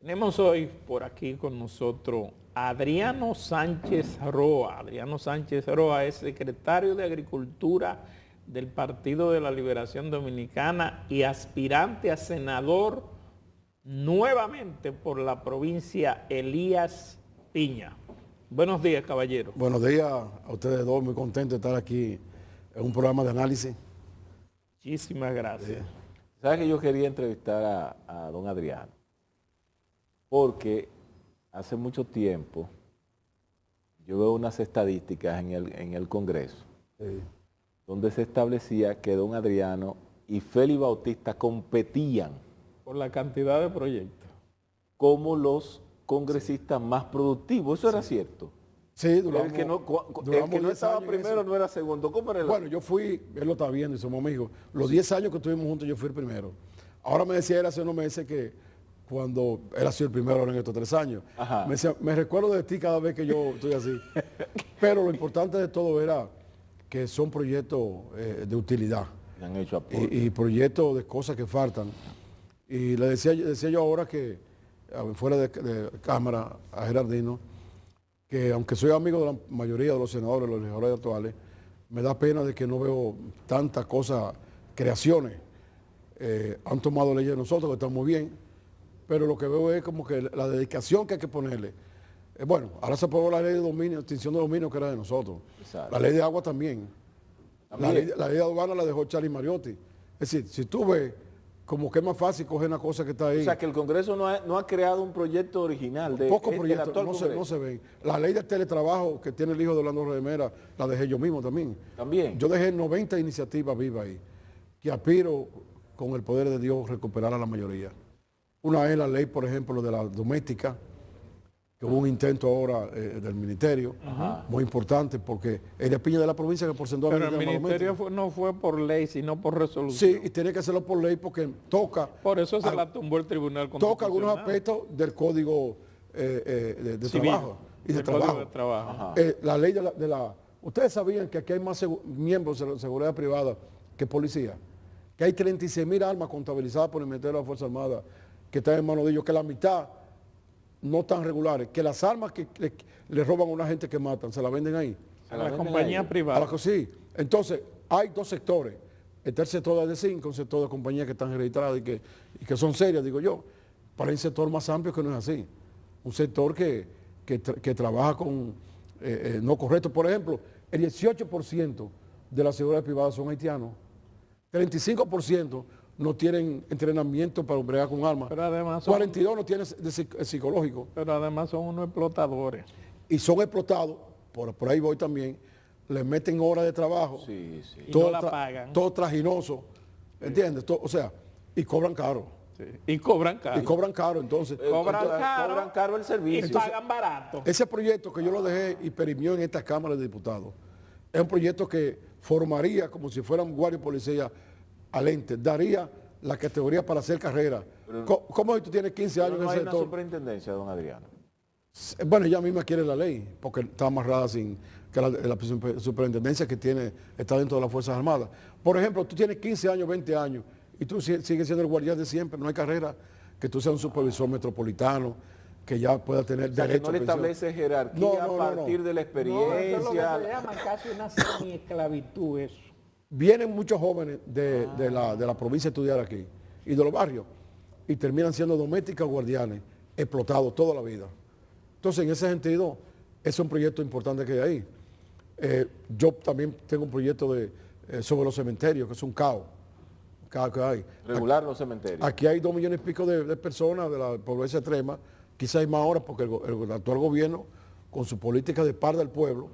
Tenemos hoy por aquí con nosotros a Adriano Sánchez Roa. Adriano Sánchez Roa es secretario de Agricultura del Partido de la Liberación Dominicana y aspirante a senador nuevamente por la provincia Elías Piña. Buenos días, caballero. Buenos días a ustedes dos, muy contento de estar aquí en un programa de análisis. Muchísimas gracias. ¿Sabes que yo quería entrevistar a don Adriano? Porque hace mucho tiempo yo veo unas estadísticas en el Congreso donde se establecía que don Adriano y Félix Bautista competían Por la cantidad de proyectos. como los congresistas más productivos. ¿Eso era cierto? Sí, El que no 10 estaba años en primero eso. no era segundo. ¿Cómo era? Bueno, yo fui, él lo está viendo y somos amigos. Los 10 años que estuvimos juntos yo fui el primero. Ahora me decía él hace unos meses que cuando él ha sido el primero ahora en estos 3 años, Ajá. me decía, me recuerdo de ti cada vez que yo estoy así. Pero lo importante de todo era que son proyectos de utilidad Han hecho apoyo. y proyectos de cosas que faltan. Y le decía yo ahora que, fuera de cámara, a Gerardino, que aunque soy amigo de la mayoría de los senadores, los legisladores actuales, me da pena de que no veo tantas cosas, creaciones. Han tomado leyes de nosotros que están muy bien, pero lo que veo es como que la dedicación que hay que ponerle. Bueno, ahora se aprobó la ley de dominio, extinción de dominio que era de nosotros. Exacto. La ley de agua también. La ley de aduana la dejó Charlie Mariotti. Es decir, si tú ves, como que es más fácil coger una cosa que está ahí. O sea, que el Congreso no ha creado un proyecto original de Pocos del proyectos actual no Congreso. se ven. La ley de teletrabajo que tiene el hijo de Orlando Redemera, la dejé yo mismo también. También. Yo dejé 90 iniciativas vivas ahí, que aspiro con el poder de Dios recuperar a la mayoría. Una es la ley, por ejemplo, de la doméstica, que hubo un intento ahora del ministerio, muy importante, porque Elías Piña de la provincia que porcentual. Pero el ministerio no fue por ley, sino por resolución. Sí, y tiene que hacerlo por ley porque toca. Por eso se la tumbó el Tribunal Constitucional. Toca algunos aspectos del código de Civil, trabajo y de del Código trabajo. de Trabajo. Ajá. La ley de la... Ustedes sabían que aquí hay más miembros de la seguridad privada que policía, que hay 36,000 armas contabilizadas por el Ministerio de la Fuerza Armada que están en manos de ellos, que la mitad no están regulares, que las armas que le roban a una gente que matan, se la venden ahí. A la compañía privada. Sí. Entonces, hay dos sectores. Está el sector de AD5, un sector de compañías que están registradas y que son serias, digo yo. Para un sector más amplio que no es así. Un sector que trabaja con no correcto. Por ejemplo, el 18% de la seguridad privada son haitianos. 35% no tienen entrenamiento para bregar con armas. Pero además 42 no tienen psicológico. Pero además son unos explotadores. Y son explotados, por ahí voy también, les meten horas de trabajo. Sí, sí. Y no la pagan. Todo traginoso, ¿entiendes? O sea, y cobran caro. Sí. Y cobran caro. Y cobran caro, entonces. Cobran caro el servicio. y pagan barato. Ese proyecto que yo lo dejé y perimió en esta Cámara de Diputados, es un proyecto que formaría como si fueran guardias policías al ente, daría la categoría para hacer carrera. ¿Cómo si tú tienes 15 años No en hay ese una sector? superintendencia, don Adriano. Bueno, ella misma quiere la ley, porque está amarrada sin que la superintendencia que tiene está dentro de las Fuerzas Armadas. Por ejemplo, tú tienes 15 años, 20 años, y tú sigues siendo el guardián de siempre, no hay carrera, que tú seas un supervisor metropolitano, que ya pueda tener O sea, que derecho no le a pensión. establece jerarquía a partir de la No, eso es lo que experiencia. se llama casi una semi-esclavitud eso. Vienen muchos jóvenes de la provincia a estudiar aquí, y de los barrios, y terminan siendo domésticas o guardianes, explotados toda la vida. Entonces, en ese sentido, es un proyecto importante que hay ahí. Yo también tengo un proyecto sobre los cementerios, que es un caos que hay. Regular los cementerios. Aquí hay 2 millones y pico de personas de la pobreza extrema, quizás hay más ahora porque el actual gobierno, con su política de par del pueblo,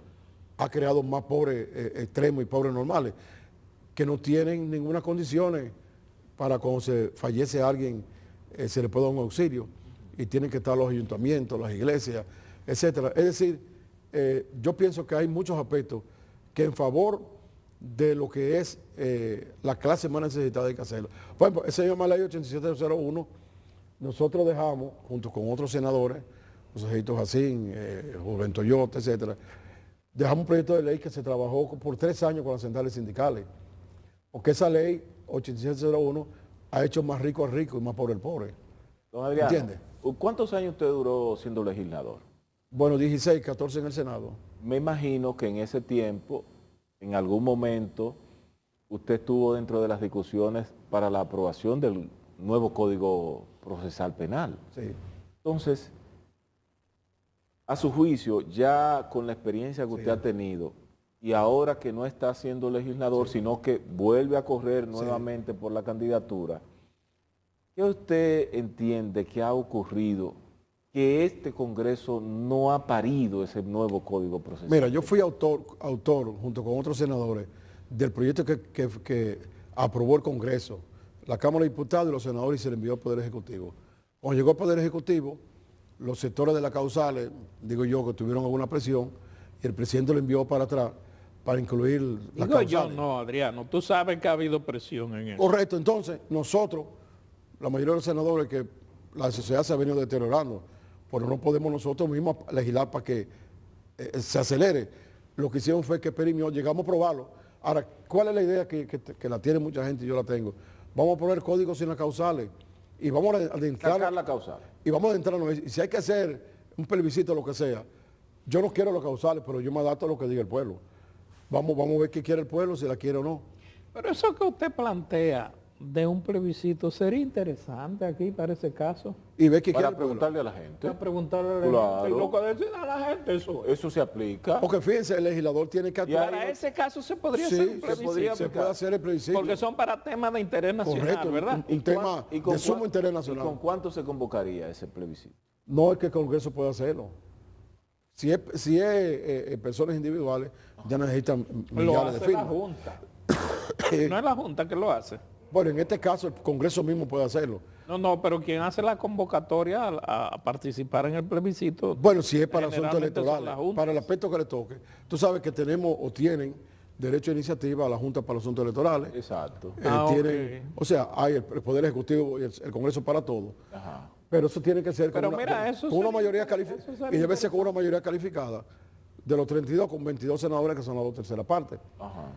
ha creado más pobres extremos y pobres normales, que no tienen ninguna condición para cuando se fallece alguien, se le pueda dar un auxilio, y tienen que estar los ayuntamientos, las iglesias, etcétera. Es decir, yo pienso que hay muchos aspectos que en favor de lo que es la clase más necesitada hay que hacerlo. Por ejemplo, esa llama ley 8701, nosotros dejamos, junto con otros senadores, José Gito Jacín, Rubén Toyota, etcétera, dejamos un proyecto de ley que se trabajó por 3 años con las centrales sindicales, porque esa ley 8701 ha hecho más rico al rico y más pobre al pobre. Don Adriano, ¿Entiende? ¿Cuántos años usted duró siendo legislador? Bueno, 16, 14 en el Senado. Me imagino que en ese tiempo, en algún momento, usted estuvo dentro de las discusiones para la aprobación del nuevo Código Procesal Penal. Sí. Entonces, a su juicio, ya con la experiencia que usted ha tenido, y ahora que no está siendo legislador, sino que vuelve a correr nuevamente por la candidatura, ¿qué usted entiende que ha ocurrido que este Congreso no ha parido ese nuevo Código Procesal? Mira, yo fui autor junto con otros senadores, del proyecto que aprobó el Congreso, la Cámara de Diputados y los senadores, y se le envió al Poder Ejecutivo. Cuando llegó al Poder Ejecutivo, los sectores de las causales, digo yo, que tuvieron alguna presión, y el presidente lo envió para atrás para incluir las Digo causales. yo no, Adriano, tú sabes que ha habido presión en eso. Correcto, entonces nosotros, la mayoría de los senadores, que la sociedad se ha venido deteriorando, pero no podemos nosotros mismos legislar para que se acelere. Lo que hicieron fue que perimió, llegamos a probarlo. Ahora, ¿cuál es la idea que la tiene mucha gente y yo la tengo? Vamos a poner códigos sin las causales y vamos a adentrar. Sacar la causal. Y vamos a adentrarnos. Y si hay que hacer un plebiscito o lo que sea, yo no quiero los causales, pero yo me adapto a lo que diga el pueblo. Vamos a ver qué quiere el pueblo, si la quiere o no. Pero eso que usted plantea de un plebiscito sería interesante aquí para ese caso. Y ver qué quiere Para el pueblo. preguntarle a la gente. Para preguntarle a la Claro. gente, y lo que decida la gente, Eso se aplica. Porque fíjense, el legislador tiene que actuar. Para ese caso se podría Sí, hacer un se plebiscito. se puede hacer el plebiscito. Porque son para temas de interés nacional, Correcto, ¿verdad? un tema de sumo interés ¿Y nacional. con cuánto se convocaría ese plebiscito? No es que el Congreso pueda hacerlo. Si es personas individuales, ya necesitan Lo millares de hace la firmas. Junta. No es la Junta que lo hace. Bueno, en este caso el Congreso mismo puede hacerlo. No, pero quien hace la convocatoria a participar en el plebiscito. Bueno, si es para asuntos generalmente son las electorales, juntas. para el aspecto que le toque. Tú sabes que tenemos o tienen derecho de iniciativa a la Junta para los Asuntos Electorales. Exacto. Tienen, ok. o sea, hay el Poder Ejecutivo y el Congreso para todo. Ajá. Pero eso tiene que ser Pero con, mira, una, eso con una sería- mayoría eso calificada. sería Y debe ser con una mayoría calificada de los 32 con 22 senadores que son la tercera parte. Ajá.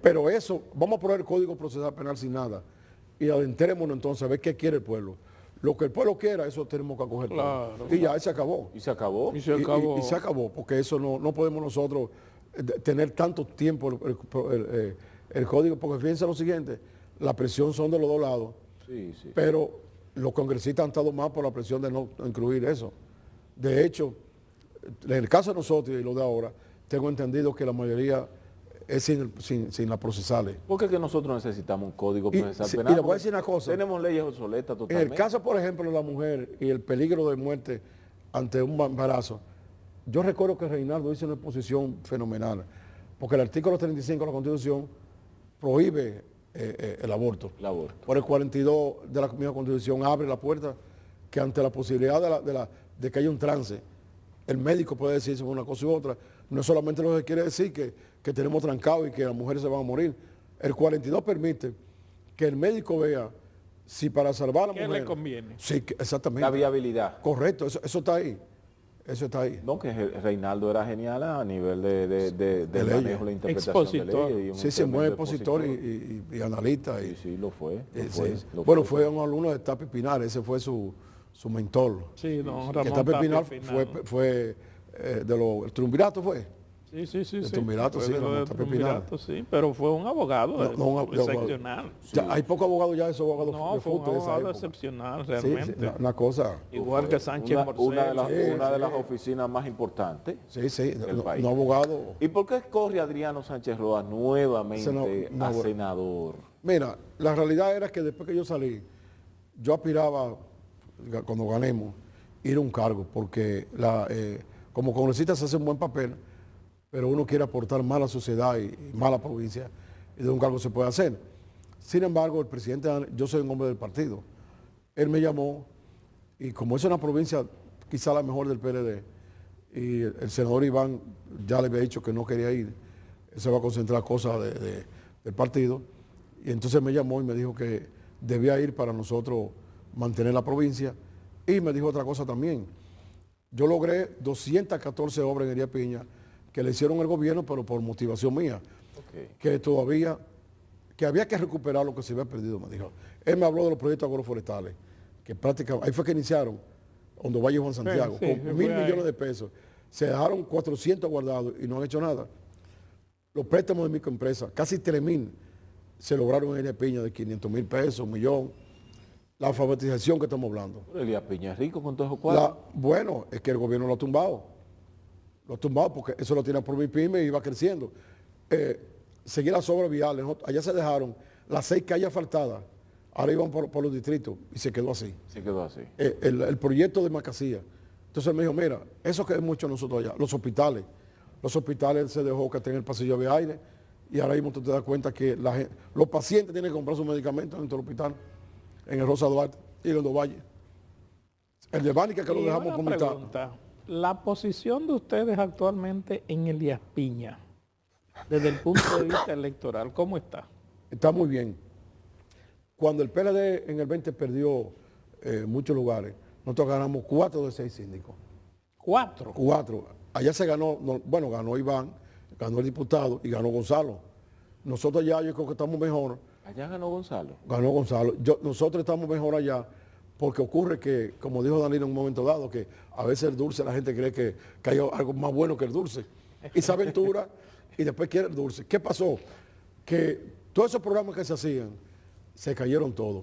Pero eso, vamos a poner el Código Procesal Penal sin nada y adentrémonos entonces a ver qué quiere el pueblo. Lo que el pueblo quiera, eso tenemos que acoger. Claro, y ya, se acabó. ¿Y se acabó? Y se acabó. Y se acabó, porque eso no podemos nosotros tener tanto tiempo el código, porque fíjense lo siguiente, la presión son de los dos lados, Sí, sí. pero los congresistas han estado más por la presión de no incluir eso. De hecho, en el caso de nosotros y lo de ahora, tengo entendido que la mayoría es sin las procesales. ¿Por qué que nosotros necesitamos un código Y, procesal sí, penal? y le voy a Porque decir una cosa. Tenemos leyes obsoletas En totalmente. el caso, por ejemplo, de la mujer y el peligro de muerte ante un embarazo, yo recuerdo que Reinaldo hizo una exposición fenomenal, porque el artículo 35 de la Constitución prohíbe el aborto. El aborto. Por el 42 de la misma Constitución abre la puerta que ante la posibilidad de que haya un trance, el médico puede decirse una cosa u otra. No solamente lo que quiere decir que tenemos trancado y que las mujeres se van a morir. El 42 permite que el médico vea si para salvar a la ¿Qué mujer... le conviene? Sí, exactamente. La viabilidad. Correcto, eso está ahí. Eso está ahí. No, que Reinaldo era genial a nivel de leyes. manejo, la interpretación Expositor. de leyes. Sí, se mueve tremendo expositor y analista. Sí, sí, lo fue. Sí. lo Bueno, fue un alumno de Tapi Pinar, ese fue su mentor. Sí, don Que Ramón Tapi Tapia Pinar Pinal. fue de los... El triunvirato fue. Sí. de Triunvirato, Fue sí, de Ramón de Tapia Triunvirato, sí, pero fue un abogado No, un abogado. excepcional. Ya, hay pocos abogados ya, esos abogados No, de fue un fútbol de esa abogado época. excepcional, Sí, realmente. una cosa... Igual que Sánchez Morcel. una de las oficinas más importantes. Sí, del país. un abogado... ¿Y por qué corre Adriano Sánchez Roa nuevamente No, a senador? Mira, la realidad era que después que yo salí, yo aspiraba, cuando ganemos, ir a un cargo, porque como congresista se hace un buen papel, pero uno quiere aportar más a la sociedad y más a la provincia, y de un cargo se puede hacer. Sin embargo, el presidente, yo soy un hombre del partido, él me llamó, y como es una provincia quizá la mejor del PLD, y el senador Iván ya le había dicho que no quería ir, él se va a concentrar cosas del partido, y entonces me llamó y me dijo que debía ir para nosotros mantener la provincia, y me dijo otra cosa también. Yo logré 214 obras en Hería Piña que le hicieron el gobierno, pero por motivación mía, que todavía, que había que recuperar lo que se había perdido, me dijo. Él me habló de los proyectos agroforestales, que prácticamente, ahí fue que iniciaron Hondo Valle y Juan Santiago, sí, con 1.000 millones de pesos. Se dejaron 400 guardados y no han hecho nada. Los préstamos de microempresas, casi 3.000, se lograron en Elías Piña de 500.000 pesos, 1.000.000. La alfabetización que estamos hablando. Pero Elías Piña es rico con todos esos cuadros. Bueno, es que el gobierno lo ha tumbado. Lo ha tumbado porque eso lo tiene por mi pyme y va creciendo. Seguir las obras viales. Allá se dejaron las 6 calles asfaltadas. Ahora iban por los distritos y se quedó así. Se quedó así. El proyecto de Macasía. Entonces él me dijo, mira, eso que es mucho nosotros allá. Los hospitales. Los hospitales se dejó que estén en el pasillo de aire y ahora mismo tú te das cuenta que los pacientes tienen que comprar sus medicamentos dentro del hospital, en el Rosa Duarte y en el Hondo Valle. El de Bánica que lo dejamos por mitad. Pregunta, la posición de ustedes actualmente en Elías Piña, desde el punto de vista electoral, ¿cómo está? Está muy bien. Cuando el PLD en el 20 perdió muchos lugares, nosotros ganamos 4 de 6 síndicos. 4. 4. Allá se ganó, bueno, ganó Iván, ganó el diputado y ganó Gonzalo. Nosotros allá yo creo que estamos mejor. Allá ganó Gonzalo. Ganó Gonzalo. Nosotros estamos mejor allá porque ocurre que, como dijo Danilo en un momento dado, que a veces el dulce la gente cree que hay algo más bueno que el dulce. Y se aventura y después quiere el dulce. ¿Qué pasó? Que todos esos programas que se hacían, se cayeron todos.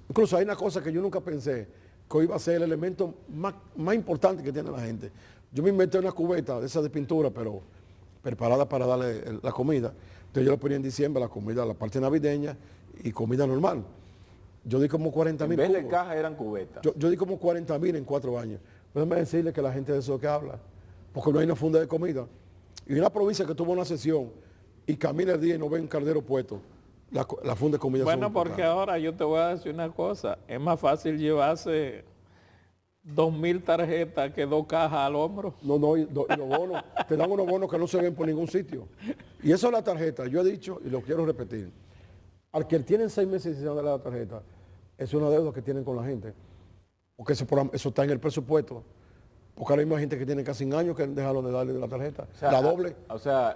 Incluso hay una cosa que yo nunca pensé, que hoy iba a ser el elemento más importante que tiene la gente. Yo me inventé una cubeta de esas de pintura, pero preparada para darle la comida. Entonces yo lo ponía en diciembre, la comida, la parte navideña y comida normal. Yo di como 40.000 En vez de caja eran cubetas. Yo di como 40.000 en 4 años. Déjame decirle que la gente de eso que habla, porque no hay una funda de comida. Y una provincia que tuvo una sesión y camina el día y no ve un cardero puesto, la funda de comida. Bueno, porque ahora yo te voy a decir una cosa, es más fácil llevarse 2.000 tarjetas que 2 cajas al hombro. No, y los bonos, te dan unos bonos que no se ven por ningún sitio. Y eso es la tarjeta, yo he dicho y lo quiero repetir. Al que tienen 6 meses sin darle la tarjeta, es una deuda que tienen con la gente. Porque eso está en el presupuesto. Porque ahora mismo hay gente que tiene casi un año que dejaron de darle la tarjeta. O sea, la doble. O sea,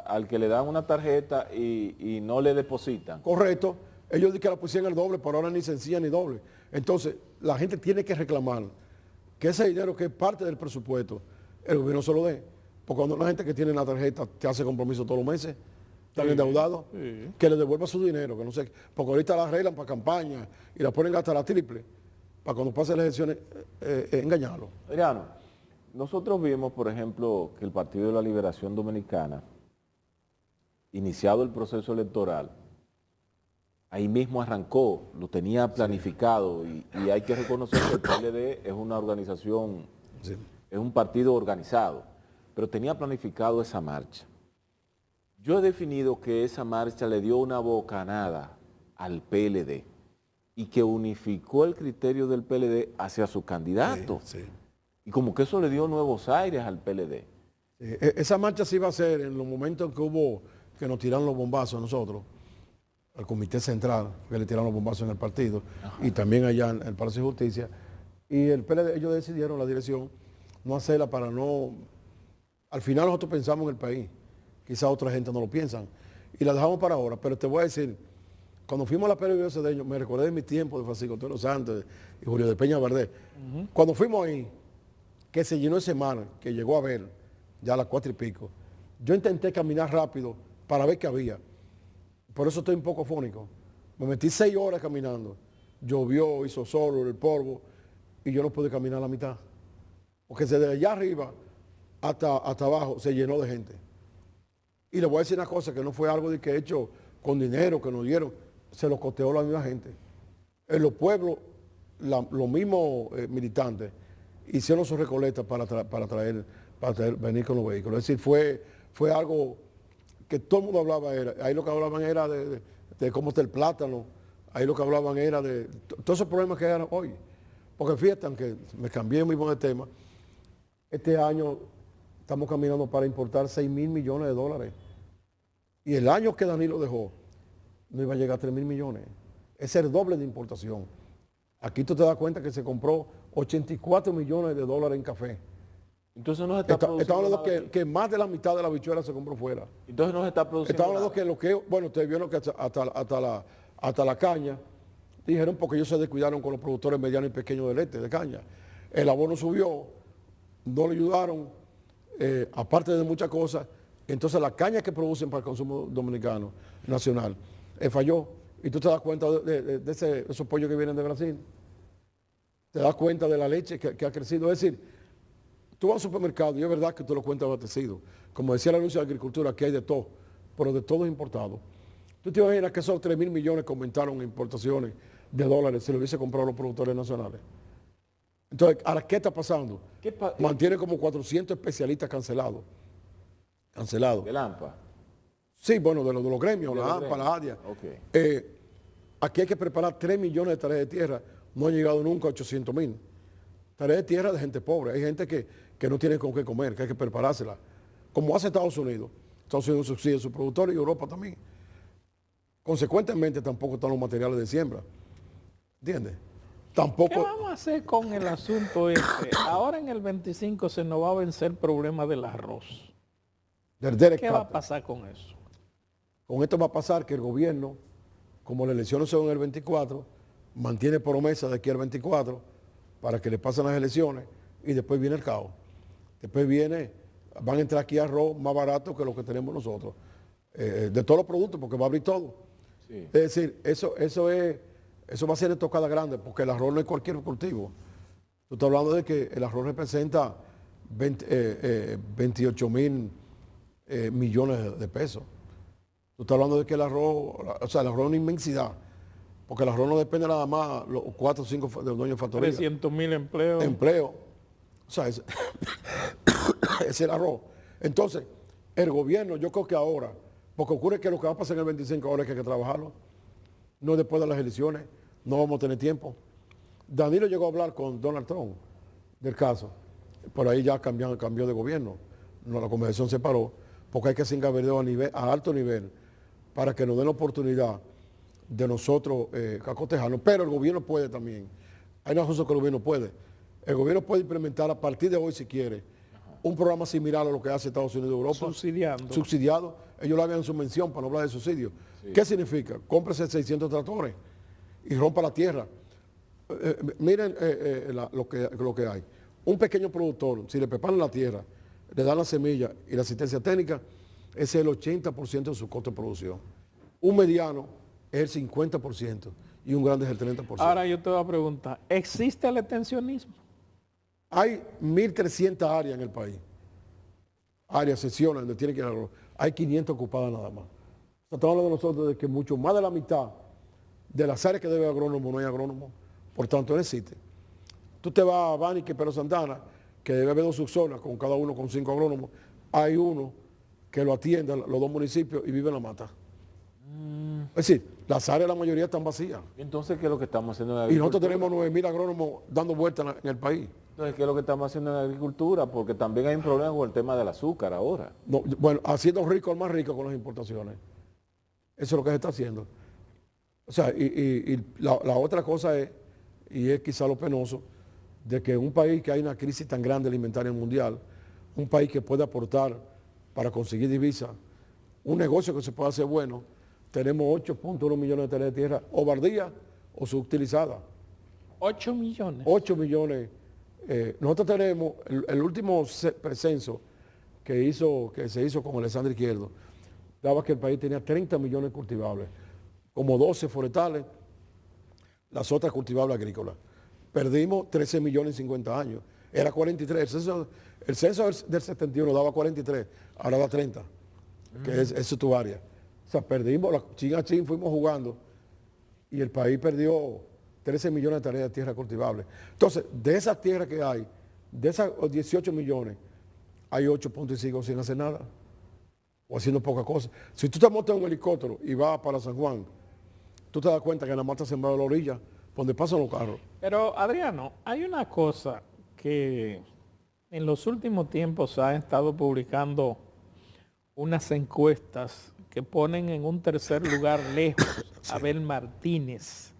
al que le dan una tarjeta y no le depositan. Correcto. Ellos dicen que la pusieron el doble, pero ahora ni sencilla ni doble. Entonces, la gente tiene que reclamar que ese dinero que es parte del presupuesto, el gobierno se lo dé. Porque cuando la gente que tiene la tarjeta te hace compromiso todos los meses, están endeudados, que le devuelva su dinero, que no sé, porque ahorita la arreglan para campaña y la ponen hasta la triple, para cuando pasen las elecciones engañarlo. Adriano, nosotros vimos, por ejemplo, que el Partido de la Liberación Dominicana, iniciado el proceso electoral, ahí mismo arrancó, lo tenía planificado y hay que reconocer que el PLD es una organización, es un partido organizado, pero tenía planificado esa marcha. Yo he definido que esa marcha le dio una bocanada al PLD y que unificó el criterio del PLD hacia su candidato. Sí. Y como que eso le dio nuevos aires al PLD. Esa marcha se iba a hacer en los momentos que nos tiraron los bombazos a nosotros, al Comité Central, que le tiraron los bombazos en el partido, y también allá en el Palacio de Justicia. Y el PLD, ellos decidieron, la dirección, no hacerla para no... Al final nosotros pensamos en el país, quizá otra gente no lo piensan, y la dejamos para ahora. Pero te voy a decir, cuando fuimos a la Feria de Cedeño, me recordé de mi tiempo de Francisco Antonio Santos y Julio de Peña Verde. Cuando fuimos ahí, que se llenó ese mar, que llegó a ver, ya a las 4 y pico, yo intenté caminar rápido para ver qué había. Por eso estoy un poco fónico. Me metí 6 horas caminando. Llovió, hizo sol, el polvo, y yo no pude caminar a la mitad. Porque desde allá arriba hasta abajo se llenó de gente. Y le voy a decir una cosa, que no fue algo de que hecho con dinero que nos dieron, se lo costeó la misma gente. En los pueblos, los mismos militantes hicieron sus recolectas para venir con los vehículos. Es decir, fue algo que todo el mundo hablaba, ahí lo que hablaban era de cómo está el plátano, ahí lo que hablaban era de todos esos problemas que eran hoy. Porque fíjate, aunque me cambié muy buen tema, este año estamos caminando para importar 6.000 millones de dólares. Y el año que Danilo dejó, no iba a llegar a 3.000 millones. Es el doble de importación. Aquí tú te das cuenta que se compró 84 millones de dólares en café. Entonces no se está produciendo. Estamos hablando que más de la mitad de la habichuela se compró fuera. Entonces no se está produciendo. Estamos hablando bueno, ustedes vieron que hasta la caña, dijeron porque ellos se descuidaron con los productores medianos y pequeños de leche, de caña. el abono subió, no le ayudaron, aparte de muchas cosas, entonces la caña que producen para el consumo dominicano nacional falló. Y tú te das cuenta de esos pollos que vienen de Brasil, te das cuenta de la leche que ha crecido. Es decir, tú vas al supermercado y es verdad que tú lo cuentas abastecido. Como decía el anuncio de Agricultura, que hay de todo, pero de todo es importado. Tú te imaginas que esos 3.000 millones que aumentaron en importaciones de dólares si lo hubiese comprado los productores nacionales. Entonces, ¿ahora qué está pasando? Mantiene como 400 especialistas cancelados. ¿Del AMPA? Sí, bueno, de los gremios, la AMPA, la ADIA. Okay. Aquí hay que preparar 3 millones de tareas de tierra. No han llegado nunca a 800.000. Tareas de tierra de gente pobre. Hay gente que no tiene con qué comer, que hay que preparársela. Como hace Estados Unidos. Estados Unidos subsidia a sus productores y Europa también. Consecuentemente tampoco están los materiales de siembra. ¿Entiendes? Tampoco... ¿Qué vamos a hacer con el asunto este? Ahora en el 25 se nos va a vencer el problema del arroz. ¿Qué va a pasar con eso? Con esto va a pasar que el gobierno, como las elecciones son en el 24, mantiene promesa de aquí al 24 para que le pasen las elecciones y después viene el caos. Después van a entrar aquí arroz más barato que lo que tenemos nosotros. De todos los productos, porque va a abrir todo. Sí. Es decir, eso va a ser estocada grande, porque el arroz no es cualquier cultivo. Tú estás hablando de que el arroz representa 28.000 millones de pesos. Tú estás hablando de que el arroz es una inmensidad, porque el arroz no depende nada más los 4 o 5 de los dueños de factoría. 300.000 empleos. O sea, es el arroz. Entonces, el gobierno, yo creo que ahora, porque ocurre que lo que va a pasar en el 25 ahora es que hay que trabajarlo, no después de las elecciones, no vamos a tener tiempo. Danilo llegó a hablar con Donald Trump del caso, por ahí ya cambió de gobierno, la conversación se paró, porque hay que hacer gabinete a alto nivel para que nos den la oportunidad de nosotros acotejarnos, pero el gobierno puede también. Hay una cosa que el gobierno puede. El gobierno puede implementar a partir de hoy, si quiere, un programa similar a lo que hace Estados Unidos y Europa. Subsidiado. Ellos lo hagan en su mención para no hablar de subsidio. Sí. ¿Qué significa? Cómprese 600 tractores y rompa la tierra. Miren lo que hay. Un pequeño productor, si le preparan la tierra, le dan la semilla y la asistencia técnica, ese es el 80% de su costo de producción. Un mediano es el 50% y un grande es el 30%. Ahora yo te voy a preguntar, ¿existe el extensionismo? Hay 1.300 áreas en el país. Áreas, secciones donde tiene que ir al arroz. Hay 500 ocupadas nada más. Estamos hablando de nosotros de que mucho más de la mitad de las áreas que debe agrónomo no hay agrónomo. Por tanto, no existe. Tú te vas a Bánique, Pero Santana, que debe haber 2 subzonas, con cada uno con 5 agrónomos. Hay uno que lo atiende a los 2 municipios y vive en la mata. Es decir, las áreas la mayoría están vacías. Entonces, ¿qué es lo que estamos haciendo en agricultura? Y nosotros tenemos 9.000 agrónomos dando vueltas en el país. Entonces, ¿qué es lo que estamos haciendo en agricultura? Porque también hay un problema con el tema del azúcar ahora. No, bueno, haciendo rico al más rico con las importaciones. Eso es lo que se está haciendo. O sea, y la otra cosa es, y es quizá lo penoso, de que un país que hay una crisis tan grande alimentaria mundial, un país que puede aportar para conseguir divisas, un negocio que se pueda hacer bueno, tenemos 8.1 millones de tareas de tierra o bardía o subutilizadas. 8 millones. 8 millones. Nosotros tenemos el último censo que se hizo con Alexandre Izquierdo, daba que el país tenía 30 millones cultivables, como 12 forestales, las otras cultivables agrícolas. Perdimos 13 millones en 50 años. Era 43. El censo del 71 daba 43, ahora da 30, que es tu área. O sea, perdimos, chin a chin fuimos jugando y el país perdió 13 millones de tareas de tierra cultivable. Entonces, de esas tierras que hay, de esas 18 millones, hay 8.5 sin hacer nada o haciendo poca cosa. Si tú te montas en un helicóptero y vas para San Juan, tú te das cuenta que nada más está sembrado a la orilla donde pasan los carros. Pero, Adriano, hay una cosa que en los últimos tiempos se han estado publicando unas encuestas que ponen en un tercer lugar lejos a Abel Martínez.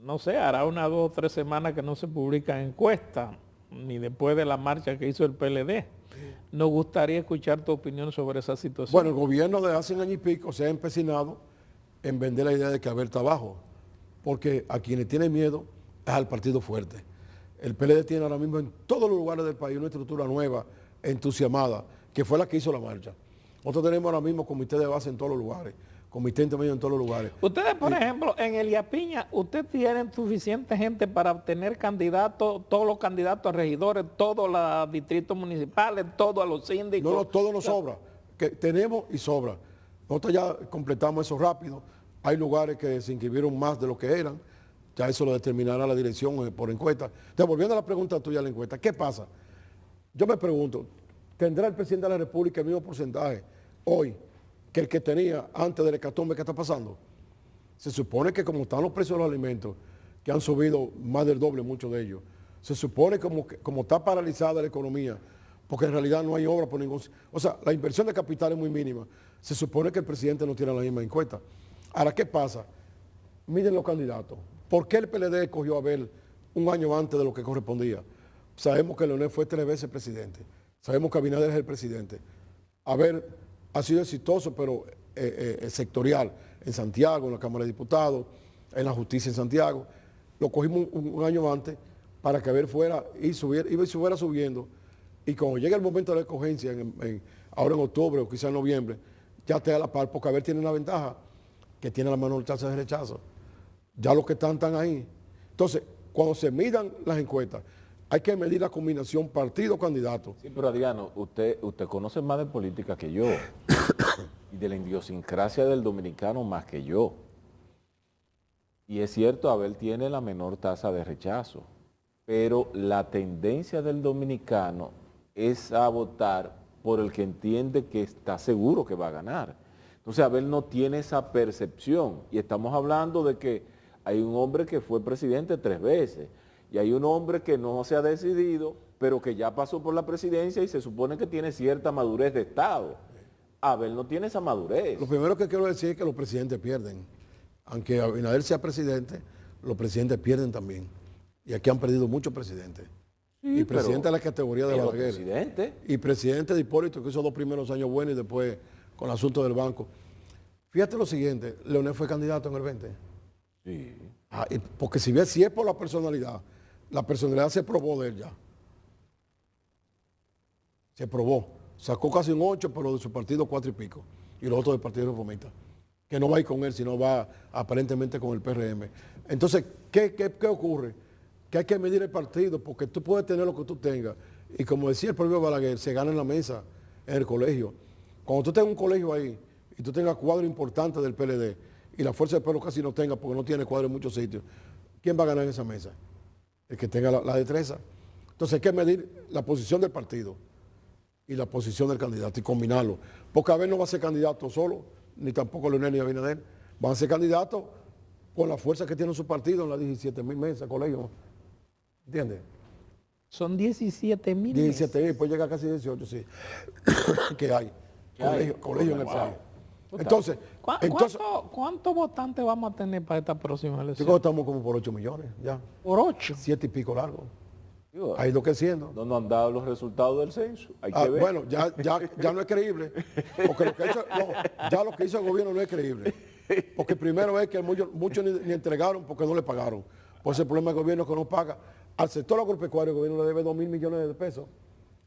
No sé, hará 1, 2 o 3 semanas que no se publican encuestas, ni después de la marcha que hizo el PLD. Nos gustaría escuchar tu opinión sobre esa situación. Bueno, el gobierno de hace un año y pico se ha empecinado en vender la idea de que Abel está abajo, porque a quienes tienen miedo es al partido fuerte. El PLD tiene ahora mismo en todos los lugares del país una estructura nueva, entusiasmada, que fue la que hizo la marcha. Nosotros tenemos ahora mismo comité de base en todos los lugares, comité intermedio en todos los lugares. Ustedes, por ejemplo, en Elías Piña, ¿ustedes tienen suficiente gente para obtener candidatos, todos los candidatos a regidores, todos los distritos municipales, todos a los síndicos? No, todo nos sobra. Que tenemos y sobra. Nosotros ya completamos eso rápido. Hay lugares que se inscribieron más de lo que eran. Ya eso lo determinará la dirección por encuesta. Entonces, volviendo a la pregunta tuya de la encuesta, ¿qué pasa? Yo me pregunto, ¿tendrá el presidente de la República el mismo porcentaje hoy que el que tenía antes del hecatombe que está pasando? Se supone que como están los precios de los alimentos, que han subido más del doble muchos de ellos, se supone como está paralizada la economía, porque en realidad no hay obra por ningún... O sea, la inversión de capital es muy mínima. Se supone que el presidente no tiene la misma encuesta. Ahora, ¿qué pasa? Miren los candidatos. ¿Por qué el PLD escogió a Abel un año antes de lo que correspondía? Sabemos que Leonel fue 3 veces presidente. Sabemos que Abinader es el presidente. Abel ha sido exitoso, pero sectorial, en Santiago, en la Cámara de Diputados, en la justicia en Santiago. Lo cogimos un año antes para que Abel fuera y subiera subiendo. Y cuando llegue el momento de la escogencia, ahora en octubre o quizá en noviembre, ya esté a la par, porque Abel tiene una ventaja, que tiene la menor tasa de rechazo. Ya los que están ahí. Entonces, cuando se midan las encuestas, hay que medir la combinación partido-candidato. Sí, pero Adriano, usted conoce más de política que yo y de la idiosincrasia del dominicano más que yo. Y es cierto, Abel tiene la menor tasa de rechazo, pero la tendencia del dominicano es a votar por el que entiende que está seguro que va a ganar. Entonces Abel no tiene esa percepción y estamos hablando de que hay un hombre que fue presidente 3 veces y hay un hombre que no se ha decidido, pero que ya pasó por la presidencia y se supone que tiene cierta madurez de Estado. Abel no tiene esa madurez. Lo primero que quiero decir es que los presidentes pierden. Aunque Abinader sea presidente, los presidentes pierden también. Y aquí han perdido muchos presidentes. Sí, y presidente de la categoría de Balaguer. Y presidente de Hipólito, que hizo 2 primeros años buenos y después con el asunto del banco. Fíjate lo siguiente, Leonel fue candidato en el 20. Sí. Porque si es por la personalidad se probó de él ya. Se probó. Sacó casi un 8, pero de su partido 4 y pico. Y los otros del Partido Reformista. Que no va a ir con él, sino va aparentemente con el PRM. Entonces, ¿qué ocurre? Que hay que medir el partido, porque tú puedes tener lo que tú tengas. Y como decía el propio Balaguer, se gana en la mesa, en el colegio. Cuando tú tengas un colegio ahí, y tú tengas cuadro importante del PLD, y la Fuerza del Pueblo casi no tenga, porque no tiene cuadro en muchos sitios, ¿quién va a ganar en esa mesa? El que tenga la destreza. Entonces hay que medir la posición del partido y la posición del candidato y combinarlo. Porque Abel no va a ser candidato solo, ni tampoco Leonel ni Abinader. Van a ser candidatos con la fuerza que tiene su partido en las 17,000 mesas, colegio. ¿Entiendes? Son 17,000. 17,000, pues llega a casi 18, sí. que hay. Colegio en el país. Entonces, ¿Cuántos votantes vamos a tener para esta próxima elección? Chicos, estamos como por 8 millones, ya. ¿Por 8? 7 y pico largo. Ha ido creciendo. No nos han dado los resultados del censo. Hay que ver. Bueno, ya no es creíble. Porque lo que hizo el gobierno no es creíble. Porque primero es que muchos ni entregaron porque no le pagaron. Pues el problema del gobierno es que no paga. Al sector agropecuario el gobierno le debe 2,000 millones de pesos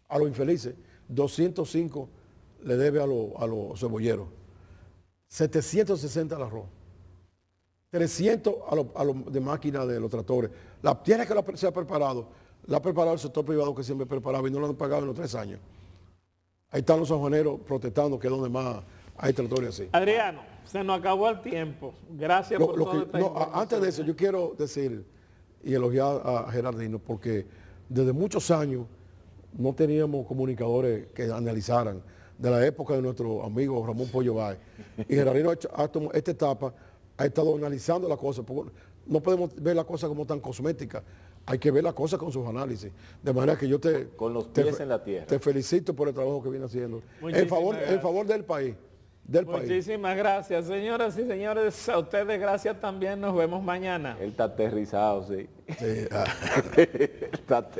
a los infelices. 205 le debe a los cebolleros. 760 al arroz. 300 a los de máquinas de los tractores. La tierra que se ha preparado, la ha preparado el sector privado que siempre preparaba y no lo han pagado en los 3 años. Ahí están los sanjuaneros protestando que es donde más hay tractores así. Adriano, se nos acabó el tiempo. Gracias por todo esto. Antes de eso, yo quiero decir y elogiar a Gerardino porque desde muchos años no teníamos comunicadores que analizaran de la época de nuestro amigo Ramón Pollo Báez. Y Gerardino ha tomado esta etapa, ha estado analizando la cosa. No podemos ver la cosa como tan cosmética. Hay que ver la cosa con sus análisis. De manera que yo con los pies en la tierra. Te felicito por el trabajo que viene haciendo. En favor del país. Muchísimas gracias, señoras y señores. A ustedes gracias también. Nos vemos mañana. Él está aterrizado, sí. Sí. Está aterrizado.